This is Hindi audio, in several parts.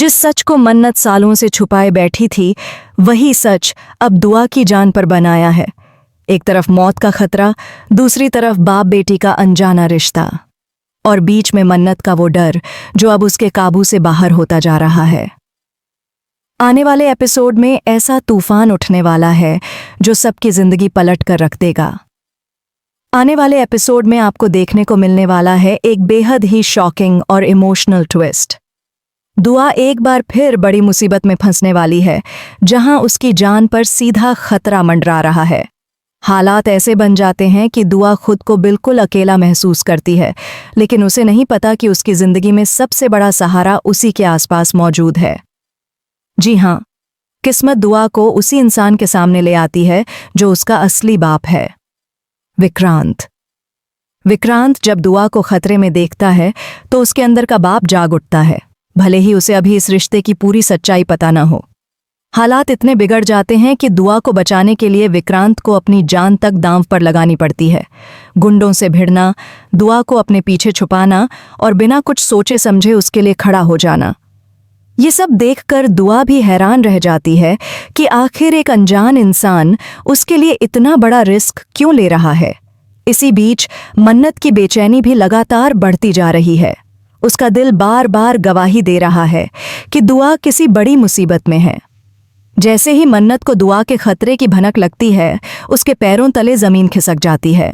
जिस सच को मन्नत सालों से छुपाए बैठी थी, वही सच अब दुआ की जान पर बनाया है। एक तरफ मौत का खतरा, दूसरी तरफ बाप बेटी का अनजाना रिश्ता, और बीच में मन्नत का वो डर जो अब उसके काबू से बाहर होता जा रहा है। आने वाले एपिसोड में ऐसा तूफान उठने वाला है जो सबकी जिंदगी पलट कर रख देगा। आने वाले एपिसोड में आपको देखने को मिलने वाला है एक बेहद ही शॉकिंग और इमोशनल ट्विस्ट। दुआ एक बार फिर बड़ी मुसीबत में फंसने वाली है, जहां उसकी जान पर सीधा खतरा मंडरा रहा है। हालात ऐसे बन जाते हैं कि दुआ खुद को बिल्कुल अकेला महसूस करती है, लेकिन उसे नहीं पता कि उसकी जिंदगी में सबसे बड़ा सहारा उसी के आसपास मौजूद है। जी हाँ, किस्मत दुआ को उसी इंसान के सामने ले आती है जो उसका असली बाप है, विक्रांत। विक्रांत जब दुआ को खतरे में देखता है तो उसके अंदर का बाप जाग उठता है, भले ही उसे अभी इस रिश्ते की पूरी सच्चाई पता न हो। हालात इतने बिगड़ जाते हैं कि दुआ को बचाने के लिए विक्रांत को अपनी जान तक दांव पर लगानी पड़ती है। गुंडों से भिड़ना, दुआ को अपने पीछे छुपाना और बिना कुछ सोचे समझे उसके लिए खड़ा हो जाना। ये सब देखकर दुआ भी हैरान रह जाती है कि आखिर एक अनजान इंसान उसके लिए इतना बड़ा रिस्क क्यों ले रहा है। इसी बीच मन्नत की बेचैनी भी लगातार बढ़ती जा रही है। उसका दिल बार बार गवाही दे रहा है कि दुआ किसी बड़ी मुसीबत में है। जैसे ही मन्नत को दुआ के खतरे की भनक लगती है, उसके पैरों तले जमीन खिसक जाती है।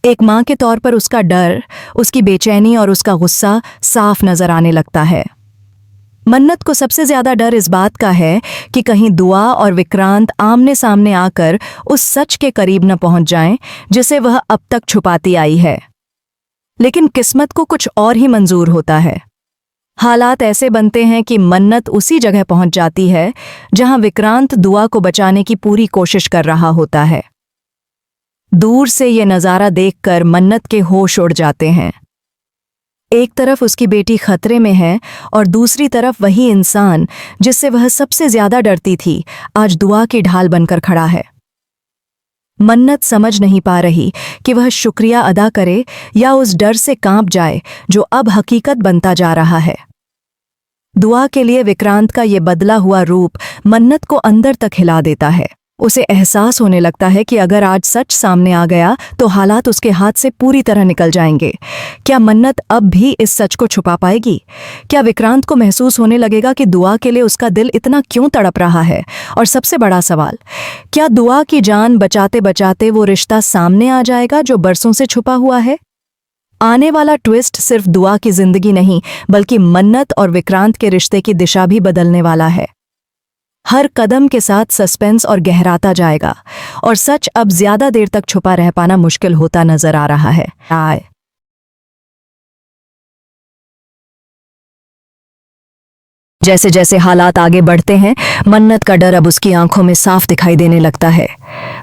एक माँ के तौर पर उसका डर, उसकी बेचैनी और उसका गुस्सा साफ नजर आने लगता है। मन्नत को सबसे ज्यादा डर इस बात का है कि कहीं दुआ और विक्रांत आमने सामने आकर उस सच के करीब न पहुंच जाएं जिसे वह अब तक छुपाती आई है। लेकिन किस्मत को कुछ और ही मंजूर होता है। हालात ऐसे बनते हैं कि मन्नत उसी जगह पहुंच जाती है जहां विक्रांत दुआ को बचाने की पूरी कोशिश कर रहा होता है। दूर से ये नज़ारा देखकर मन्नत के होश उड़ जाते हैं। एक तरफ उसकी बेटी खतरे में है और दूसरी तरफ वही इंसान जिससे वह सबसे ज्यादा डरती थी, आज दुआ की ढाल बनकर खड़ा है। मन्नत समझ नहीं पा रही कि वह शुक्रिया अदा करे या उस डर से कांप जाए जो अब हकीकत बनता जा रहा है। दुआ के लिए विक्रांत का ये बदला हुआ रूप मन्नत को अंदर तक हिला देता है। उसे एहसास होने लगता है कि अगर आज सच सामने आ गया तो हालात उसके हाथ से पूरी तरह निकल जाएंगे। क्या मन्नत अब भी इस सच को छुपा पाएगी? क्या विक्रांत को महसूस होने लगेगा कि दुआ के लिए उसका दिल इतना क्यों तड़प रहा है? और सबसे बड़ा सवाल, क्या दुआ की जान बचाते बचाते वो रिश्ता सामने आ जाएगा जो बरसों से छुपा हुआ है? आने वाला ट्विस्ट सिर्फ दुआ की जिंदगी नहीं, बल्कि मन्नत और विक्रांत के रिश्ते की दिशा भी बदलने वाला है। हर कदम के साथ सस्पेंस और गहराता जाएगा और सच अब ज्यादा देर तक छुपा रह पाना मुश्किल होता नजर आ रहा है। जैसे जैसे हालात आगे बढ़ते हैं, मन्नत का डर अब उसकी आंखों में साफ दिखाई देने लगता है।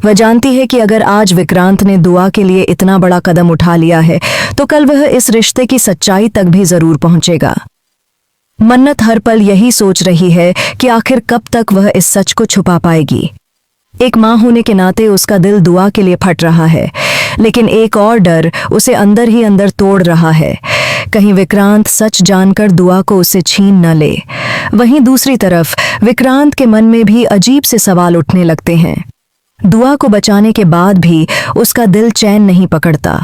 वह जानती है कि अगर आज विक्रांत ने दुआ के लिए इतना बड़ा कदम उठा लिया है तो कल वह इस रिश्ते की सच्चाई तक भी जरूर पहुंचेगा। मन्नत हर पल यही सोच रही है कि आखिर कब तक वह इस सच को छुपा पाएगी। एक माँ होने के नाते उसका दिल दुआ के लिए फट रहा है, लेकिन एक और डर उसे अंदर ही अंदर तोड़ रहा है, कहीं विक्रांत सच जानकर दुआ को उससे छीन न ले। वहीं दूसरी तरफ विक्रांत के मन में भी अजीब से सवाल उठने लगते हैं। दुआ को बचाने के बाद भी उसका दिल चैन नहीं पकड़ता।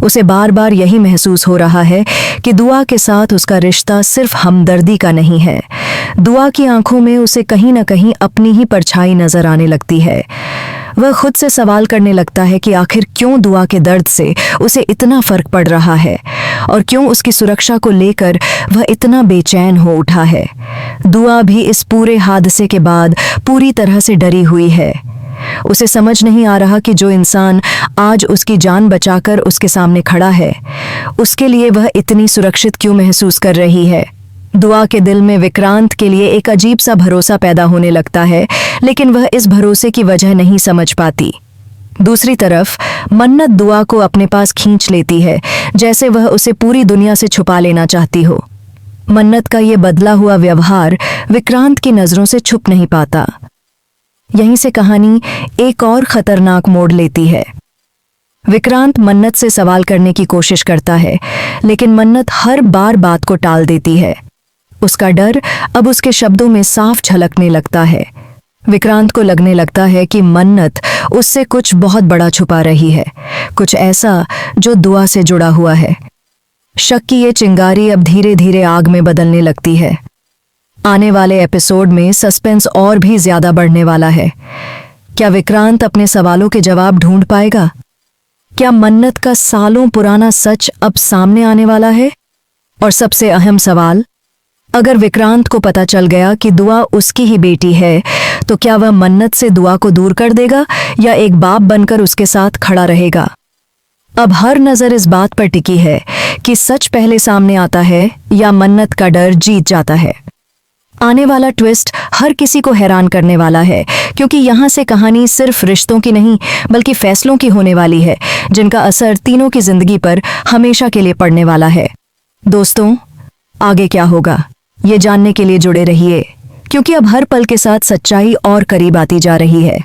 उसे बार बार यही महसूस हो रहा है कि दुआ के साथ उसका रिश्ता सिर्फ हमदर्दी का नहीं है। दुआ की आंखों में उसे कहीं न कहीं अपनी ही परछाई नजर आने लगती है। वह खुद से सवाल करने लगता है कि आखिर क्यों दुआ के दर्द से उसे इतना फर्क पड़ रहा है और क्यों उसकी सुरक्षा को लेकर वह इतना बेचैन हो उठा है। दुआ भी इस पूरे हादसे के बाद पूरी तरह से डरी हुई है। उसे समझ नहीं आ रहा कि जो इंसान आज उसकी जान बचाकर उसके सामने खड़ा है, उसके लिए वह इतनी सुरक्षित क्यों महसूस कर रही है। दुआ के दिल में विक्रांत के लिए एक अजीब सा भरोसा पैदा होने लगता है, लेकिन वह इस भरोसे की वजह नहीं समझ पाती। दूसरी तरफ मन्नत दुआ को अपने पास खींच लेती है, जैसे वह उसे पूरी दुनिया से छुपा लेना चाहती हो। मन्नत का ये बदला हुआ व्यवहार विक्रांत की नजरों से छुप नहीं पाता। यहीं से कहानी एक और खतरनाक मोड़ लेती है। विक्रांत मन्नत से सवाल करने की कोशिश करता है, लेकिन मन्नत हर बार बात को टाल देती है। उसका डर अब उसके शब्दों में साफ झलकने लगता है। विक्रांत को लगने लगता है कि मन्नत उससे कुछ बहुत बड़ा छुपा रही है, कुछ ऐसा जो दुआ से जुड़ा हुआ है। शक की ये चिंगारी अब धीरे धीरे आग में बदलने लगती है। आने वाले एपिसोड में सस्पेंस और भी ज्यादा बढ़ने वाला है। क्या विक्रांत अपने सवालों के जवाब ढूंढ पाएगा? क्या मन्नत का सालों पुराना सच अब सामने आने वाला है? और सबसे अहम सवाल, अगर विक्रांत को पता चल गया कि दुआ उसकी ही बेटी है, तो क्या वह मन्नत से दुआ को दूर कर देगा या एक बाप बनकर उसके साथ खड़ा रहेगा? अब हर नजर इस बात पर टिकी है कि सच पहले सामने आता है या मन्नत का डर जीत जाता है। आने वाला ट्विस्ट हर किसी को हैरान करने वाला है, क्योंकि यहाँ से कहानी सिर्फ रिश्तों की नहीं बल्कि फैसलों की होने वाली है, जिनका असर तीनों की जिंदगी पर हमेशा के लिए पड़ने वाला है। दोस्तों, आगे क्या होगा ये जानने के लिए जुड़े रहिए, क्योंकि अब हर पल के साथ सच्चाई और करीब आती जा रही है।